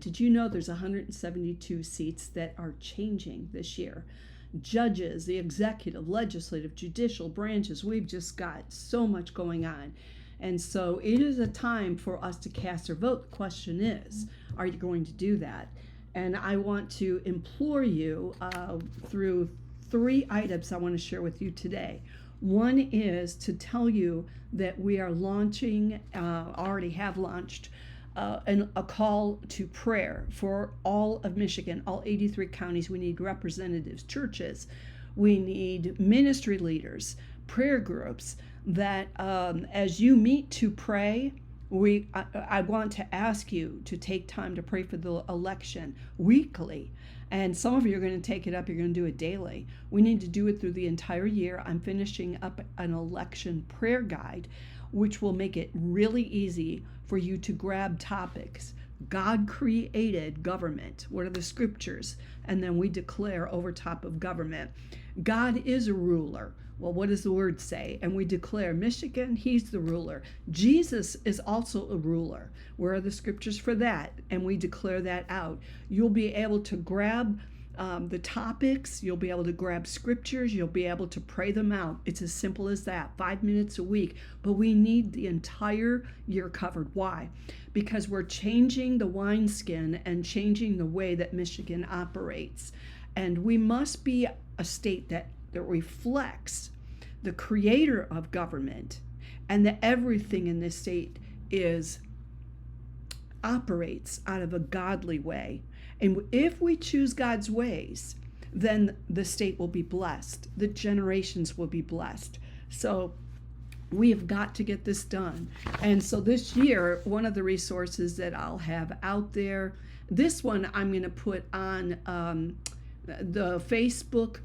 Did you know there's 172 seats that are changing this year? Judges, the executive, legislative, judicial branches, we've just got so much going on. And so it is a time for us to cast our vote. The question is, are you going to do that? And I want to implore you through 3 items I want to share with you today. One is to tell you that we are launching, already have launched, a call to prayer for all of Michigan, all 83 counties. We need representatives, churches, we need ministry leaders, prayer groups, that as you meet to pray, I want to ask you to take time to pray for the election weekly. And some of you are going to take it up, you're going to do it daily. We need to do it through the entire year. I'm finishing up an election prayer guide, which will make it really easy for you to grab topics. God created government. What are the scriptures? And then we declare over top of government. God is a ruler. Well, what does the word say? And we declare Michigan, he's the ruler. Jesus is also a ruler. Where are the scriptures for that? And we declare that out. You'll be able to grab the topics, you'll be able to grab scriptures, you'll be able to pray them out. It's as simple as that, 5 minutes a week. But we need the entire year covered. Why? Because we're changing the wineskin and changing the way that Michigan operates. And we must be a state that reflects the creator of government, and that everything in this state operates out of a godly way. And if we choose God's ways, then the state will be blessed. The generations will be blessed. So we have got to get this done. And so this year, one of the resources that I'll have out there, this one I'm going to put on the Facebook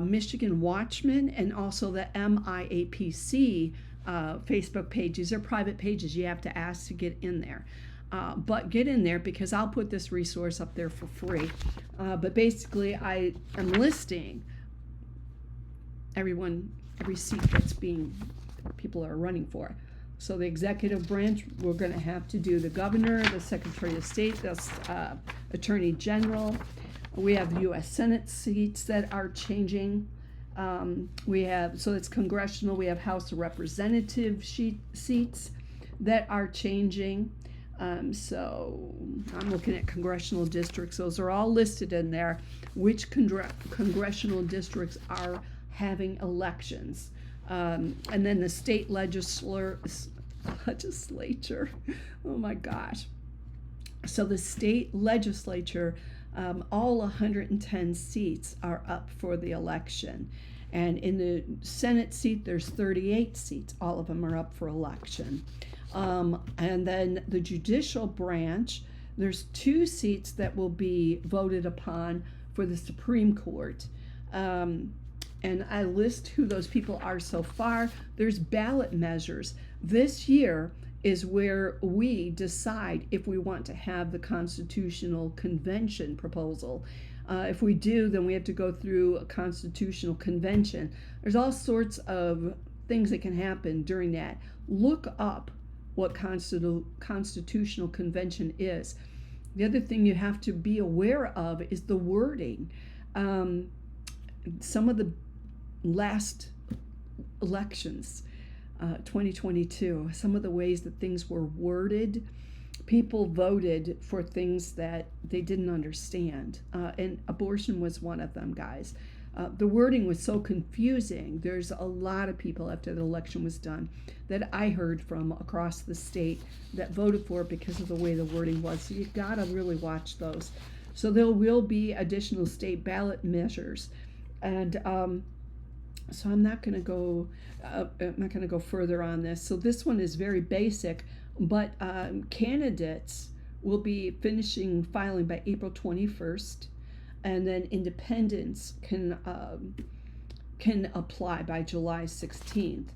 Michigan Watchmen, and also the MIAPC Facebook pages. They're private pages. You have to ask to get in there. But get in there, because I'll put this resource up there for free. But basically, I am listing every seat that's people are running for. So the executive branch, we're going to have to do the governor, the secretary of state, the attorney general. We have U.S. Senate seats that are changing. So it's congressional. We have House of Representative seats that are changing. So I'm looking at congressional districts. Those are all listed in there, which congressional districts are having elections. And then the state legislature, oh my gosh. So the state legislature, all 110 seats are up for the election. And in the Senate seat, there's 38 seats. All of them are up for election. And then the judicial branch, there's 2 seats that will be voted upon for the Supreme Court. And I list who those people are so far. There's ballot measures. This year is where we decide if we want to have the Constitutional Convention proposal. If we do, then we have to go through a Constitutional Convention. There's all sorts of things that can happen during that. Look up what Constitutional Convention is. The other thing you have to be aware of is the wording. Some of the last elections, 2022, some of the ways that things were worded, people voted for things that they didn't understand. And abortion was one of them, guys. The wording was so confusing. There's a lot of people after the election was done that I heard from across the state that voted for it because of the way the wording was. So you've got to really watch those. So there will be additional state ballot measures. And so I'm not going to go further on this. So this one is very basic, but candidates will be finishing filing by April 21st. And then independents can apply by July 16th.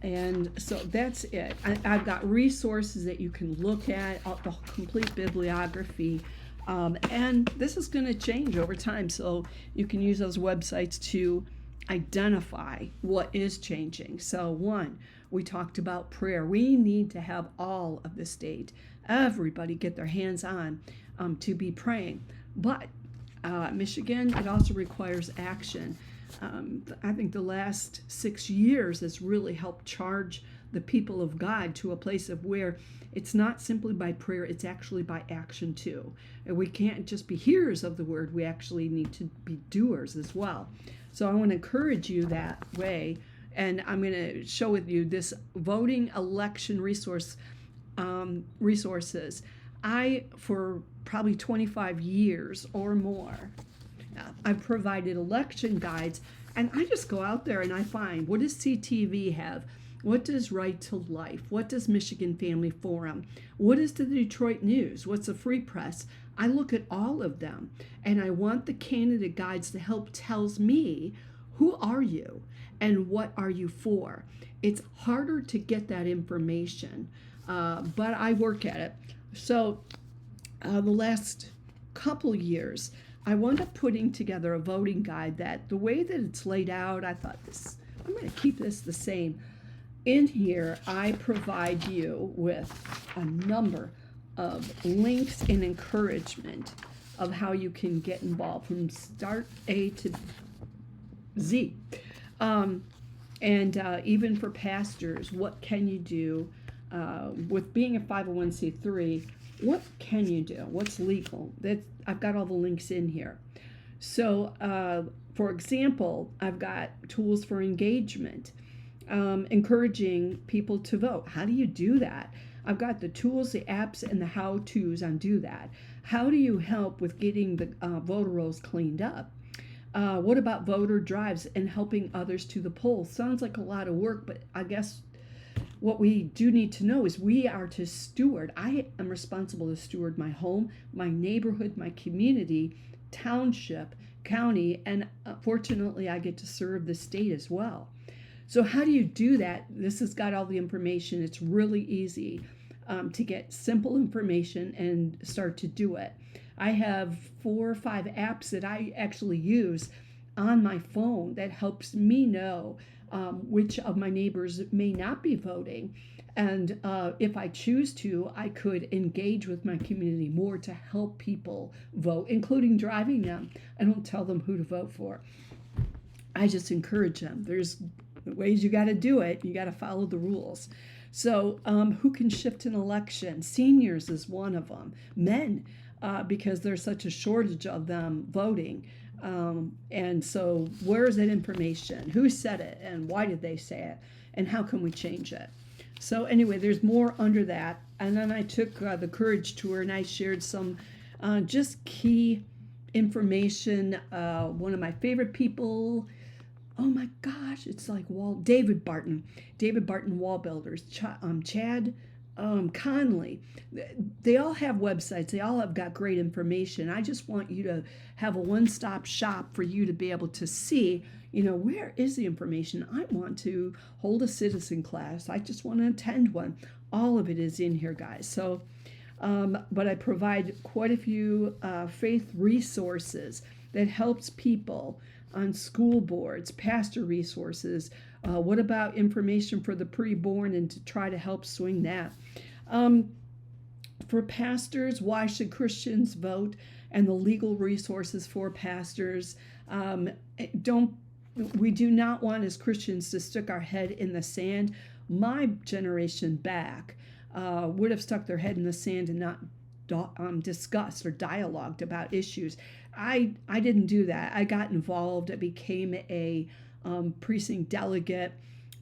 And so that's it. I've got resources that you can look at, the complete bibliography. And this is going to change over time. So you can use those websites to identify what is changing. So 1, We talked about prayer. We need to have all of the state, everybody get their hands on to be praying. But Michigan, it also requires action. I think the last 6 years has really helped charge the people of God to a place of where it's not simply by prayer, it's actually by action too. And we can't just be hearers of the word, we actually need to be doers as well. So I want to encourage you that way. And I'm going to show with you this voting election resources. For probably 25 years or more, I've provided election guides, and I just go out there and I find, what does CTV have? What does Right to Life? What does Michigan Family Forum? What is the Detroit News? What's the Free Press? I look at all of them, and I want the candidate guides to help tells me, who are you and what are you for? It's harder to get that information, but I work at it. So the last couple years, I wound up putting together a voting guide that the way that it's laid out, I thought I'm going to keep this the same. In here, I provide you with a number of links and encouragement of how you can get involved from start A to Z. Even for pastors, what can you do with being a 501c3? What can you do? What's legal? I've got all the links in here. So, for example, I've got tools for engagement, encouraging people to vote. How do you do that? I've got the tools, the apps, and the how-tos on do that. How do you help with getting the voter rolls cleaned up? What about voter drives and helping others to the polls? Sounds like a lot of work, but I guess what we do need to know is we are to steward. I am responsible to steward my home, my neighborhood, my community, township, county, and fortunately I get to serve the state as well. So how do you do that? This has got all the information. It's really easy to get simple information and start to do it. I have 4 or 5 apps that I actually use on my phone that helps me know which of my neighbors may not be voting. And if I choose to, I could engage with my community more to help people vote, including driving them. I don't tell them who to vote for. I just encourage them. There's ways you got to do it. You got to follow the rules. So who can shift an election? Seniors is one of them. Men, because there's such a shortage of them voting. And so where is that information? Who said it? And why did they say it? And how can we change it? So anyway, there's more under that. And then I took the Courage Tour and I shared some just key information. One of my favorite people, oh my gosh, it's like David Barton Wall Builders, Chad Conley. They all have websites. They all have got great information. I just want you to have a one-stop shop for you to be able to see, where is the information? I want to hold a citizen class. I just want to attend one. All of it is in here, guys. So, but I provide quite a few faith resources that helps people on school boards, pastor resources. What about information for the preborn and to try to help swing that? For pastors, why should Christians vote? And the legal resources for pastors. We do not want as Christians to stick our head in the sand. My generation back would have stuck their head in the sand and not discussed or dialogued about issues. I didn't do that. I got involved. I became a precinct delegate,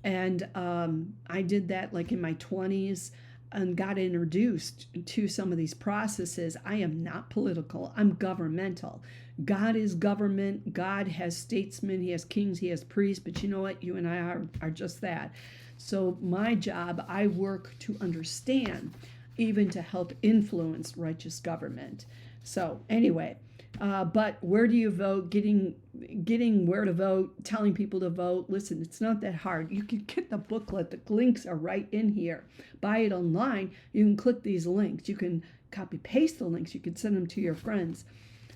and I did that like in my 20s and got introduced to some of these processes. I am not political. I'm governmental. God is government. God has statesmen. He has kings. He has priests. But you know what? You and I are just that. So my job, I work to understand, even to help influence righteous government. So anyway, but where do you vote? Getting where to vote, telling people to vote. Listen, it's not that hard. You can get the booklet. The links are right in here. Buy it online. You can click these links. You can copy paste the links. You can send them to your friends.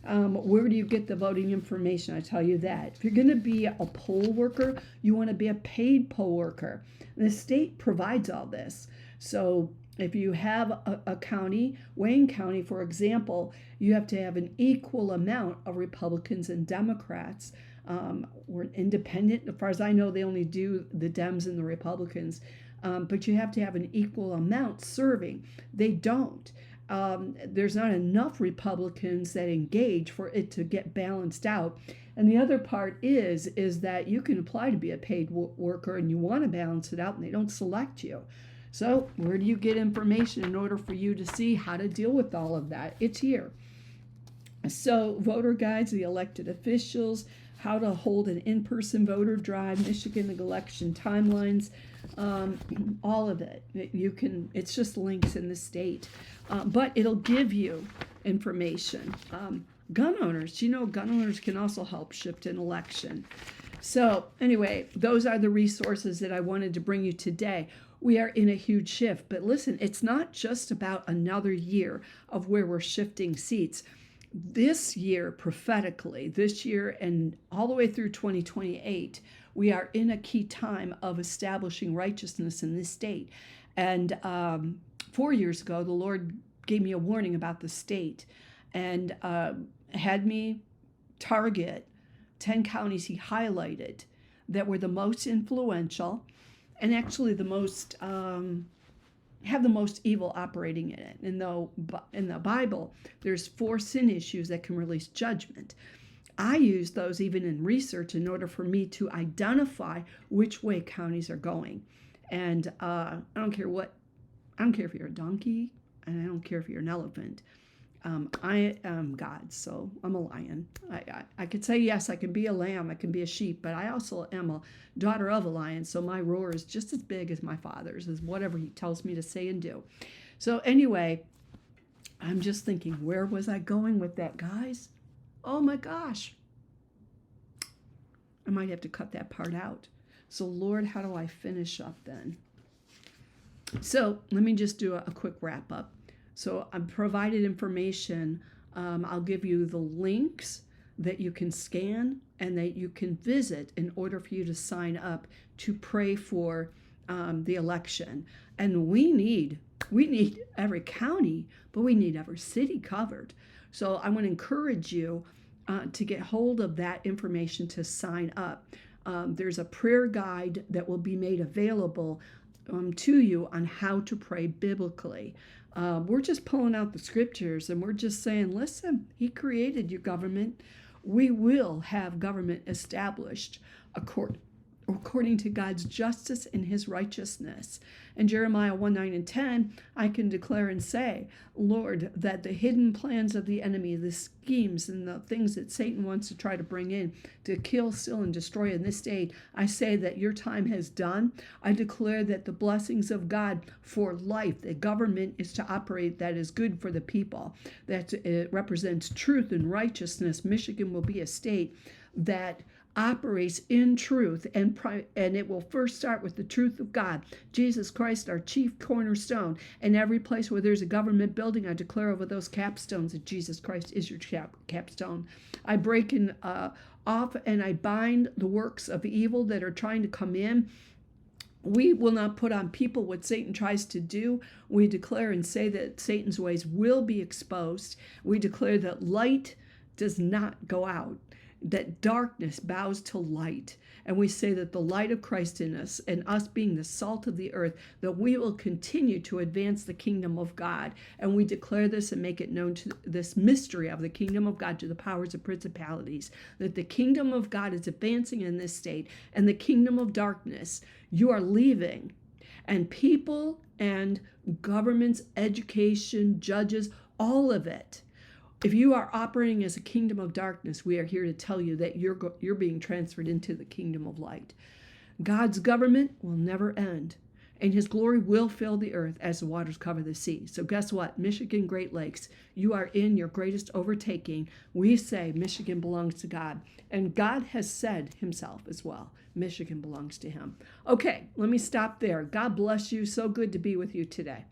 Where do you get the voting information? I tell you that. If you're going to be a poll worker, you want to be a paid poll worker. And the state provides all this. So if you have a county, Wayne County, for example, you have to have an equal amount of Republicans and Democrats. Or independent. As far as I know, they only do the Dems and the Republicans. But you have to have an equal amount serving. They don't. There's not enough Republicans that engage for it to get balanced out. And the other part is that you can apply to be a paid worker and you want to balance it out and they don't select you. So where do you get information in order for you to see how to deal with all of that? It's here. So voter guides, the elected officials, how to hold an in-person voter drive, Michigan election timelines, all of it. It's just links in the state. But it'll give you information. Gun owners, gun owners can also help shift an election. So anyway, those are the resources that I wanted to bring you today. We are in a huge shift, but listen, it's not just about another year of where we're shifting seats. This year, prophetically, this year and all the way through 2028, we are in a key time of establishing righteousness in this state. And 4 years ago, the Lord gave me a warning about the state and had me target 10 counties he highlighted that were the most influential and actually the most have the most evil operating in it. And though in the Bible, there's 4 sin issues that can release judgment. I use those even in research in order for me to identify which way counties are going. And I don't care if you're a donkey, and I don't care if you're an elephant. I am God, so I'm a lion. I could say, yes, I can be a lamb, I can be a sheep, but I also am a daughter of a lion, so my roar is just as big as my father's, is whatever he tells me to say and do. So anyway, I'm just thinking, where was I going with that, guys? Oh my gosh. I might have to cut that part out. So Lord, how do I finish up then? So let me just do a quick wrap up. So I've provided information. I'll give you the links that you can scan and that you can visit in order for you to sign up to pray for the election. And we need every county, but we need every city covered. So I want to encourage you to get hold of that information to sign up. There's a prayer guide that will be made available to you on how to pray biblically. We're just pulling out the scriptures and we're just saying, listen, he created your government. We will have government established according to God's justice and his righteousness. In Jeremiah 1:9-10, I can declare and say, Lord, that the hidden plans of the enemy, the schemes and the things that Satan wants to try to bring in to kill, steal, and destroy in this day, I say that your time has done. I declare that the blessings of God for life, the government is to operate that is good for the people, that it represents truth and righteousness. Michigan will be a state that operates in truth, and it will first start with the truth of God, Jesus Christ, our chief cornerstone. And every place where there's a government building, I declare over those capstones that Jesus Christ is your capstone. I break off and I bind the works of evil that are trying to come in. We will not put on people what Satan tries to do. We declare and say that Satan's ways will be exposed. We declare that light does not go out, that darkness bows to light. And we say that the light of Christ in us and us being the salt of the earth, that we will continue to advance the kingdom of God. And we declare this and make it known to this mystery of the kingdom of God to the powers of principalities, that the kingdom of God is advancing in this state, and the kingdom of darkness, you are leaving. And people and governments, education, judges, all of it. If you are operating as a kingdom of darkness, we are here to tell you that you're being transferred into the kingdom of light. God's government will never end, and his glory will fill the earth as the waters cover the sea. So guess what? Michigan, Great Lakes, you are in your greatest overtaking. We say Michigan belongs to God, and God has said himself as well, Michigan belongs to him. Okay, let me stop there. God bless you. So good to be with you today.